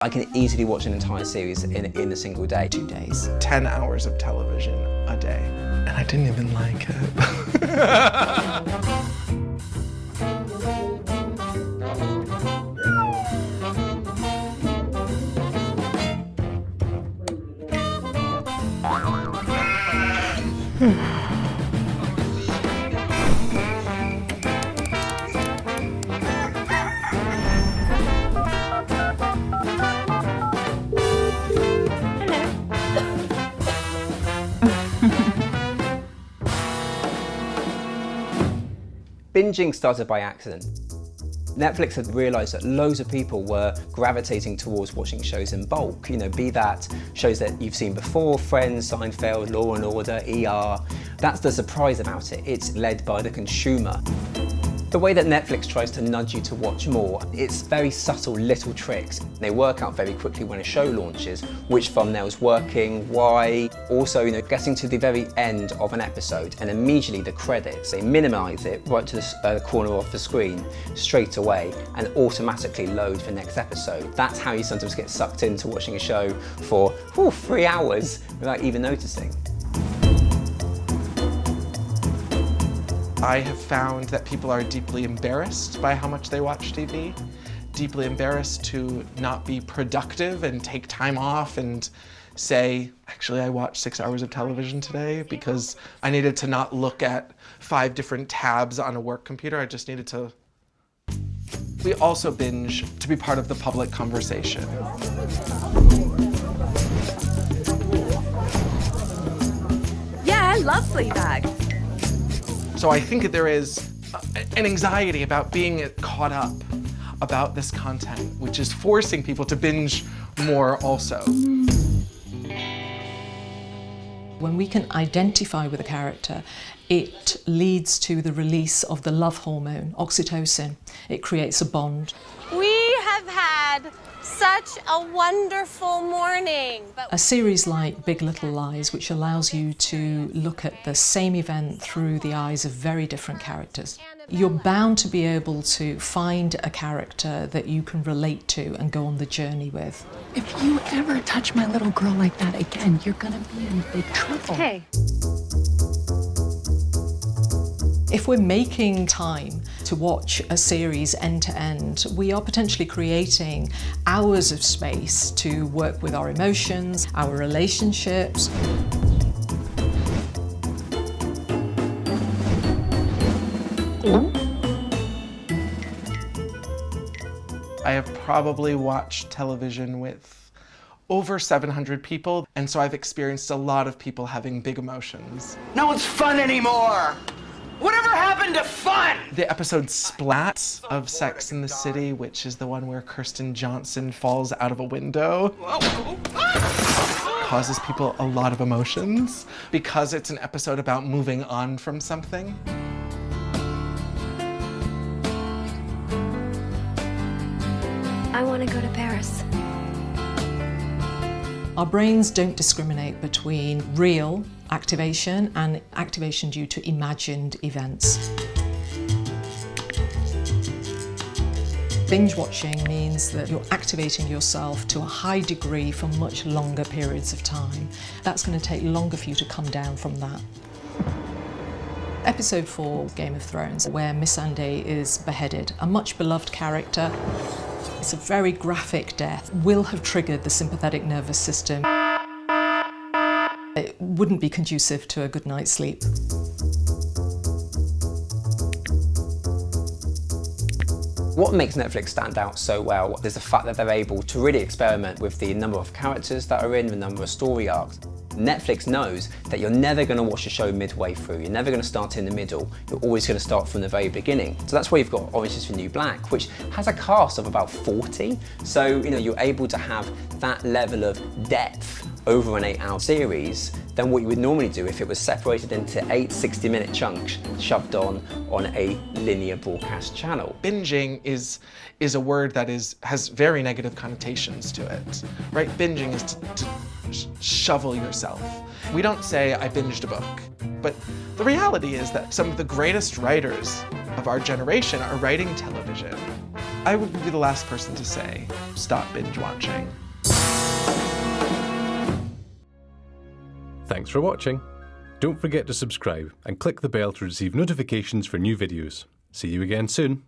I can easily watch an entire series in a single day. 2 days. 10 hours of television a day. And I didn't even like it. Binging started by accident. Netflix had realised that loads of people were gravitating towards watching shows in bulk. Be that shows that you've seen before, Friends, Seinfeld, Law and Order, ER. That's the surprise about it. It's led by the consumer. The way that Netflix tries to nudge you to watch more, it's very subtle little tricks. They work out very quickly when a show launches, which thumbnail's working, why. Also, getting to the very end of an episode and immediately the credits, they minimize it right to the corner of the screen straight away and automatically load the next episode. That's how you sometimes get sucked into watching a show for 3 hours without even noticing. I have found that people are deeply embarrassed by how much they watch TV, deeply embarrassed to not be productive and take time off and say, actually, I watched 6 hours of television today because I needed to not look at 5 different tabs on a work computer. I just needed to. We also binge to be part of the public conversation. Yeah, I love Fleabag. So I think that there is an anxiety about being caught up about this content, which is forcing people to binge more also. When we can identify with a character, it leads to the release of the love hormone, oxytocin. It creates a bond. We have had such a wonderful morning. A series like Big Little Lies, which allows you to look at the same event through the eyes of very different characters. You're bound to be able to find a character that you can relate to and go on the journey with. If you ever touch my little girl like that again, you're gonna be in big trouble. Hey. If we're making time to watch a series end to end, we are potentially creating hours of space to work with our emotions, our relationships. I have probably watched television with over 700 people, and so I've experienced a lot of people having big emotions. No one's fun anymore! Whatever happened to fun? The episode Splat of Sex and the City, which is the one where Kirsten Johnson falls out of a window, causes people a lot of emotions because it's an episode about moving on from something. I want to go to Paris. Our brains don't discriminate between real activation and activation due to imagined events. Binge watching means that you're activating yourself to a high degree for much longer periods of time. That's going to take longer for you to come down from that. Episode 4, Game of Thrones, where Missandei is beheaded, a much beloved character. It's a very graphic death, will have triggered the sympathetic nervous system. It wouldn't be conducive to a good night's sleep. What makes Netflix stand out so well is the fact that they're able to really experiment with the number of characters that are in, the number of story arcs. Netflix knows that you're never going to watch a show midway through, you're never going to start in the middle, you're always going to start from the very beginning. So that's why you've got Orange is the New Black, which has a cast of about 40. So you're able to have that level of depth over an 8-hour series than what you would normally do if it was separated into 8 60-minute chunks shoved on a linear broadcast channel. Binging is a word that has very negative connotations to it, right? Binging is to shovel yourself. We don't say, I binged a book, but the reality is that some of the greatest writers of our generation are writing television. I would be the last person to say, stop binge watching. Thanks for watching. Don't forget to subscribe and click the bell to receive notifications for new videos. See you again soon.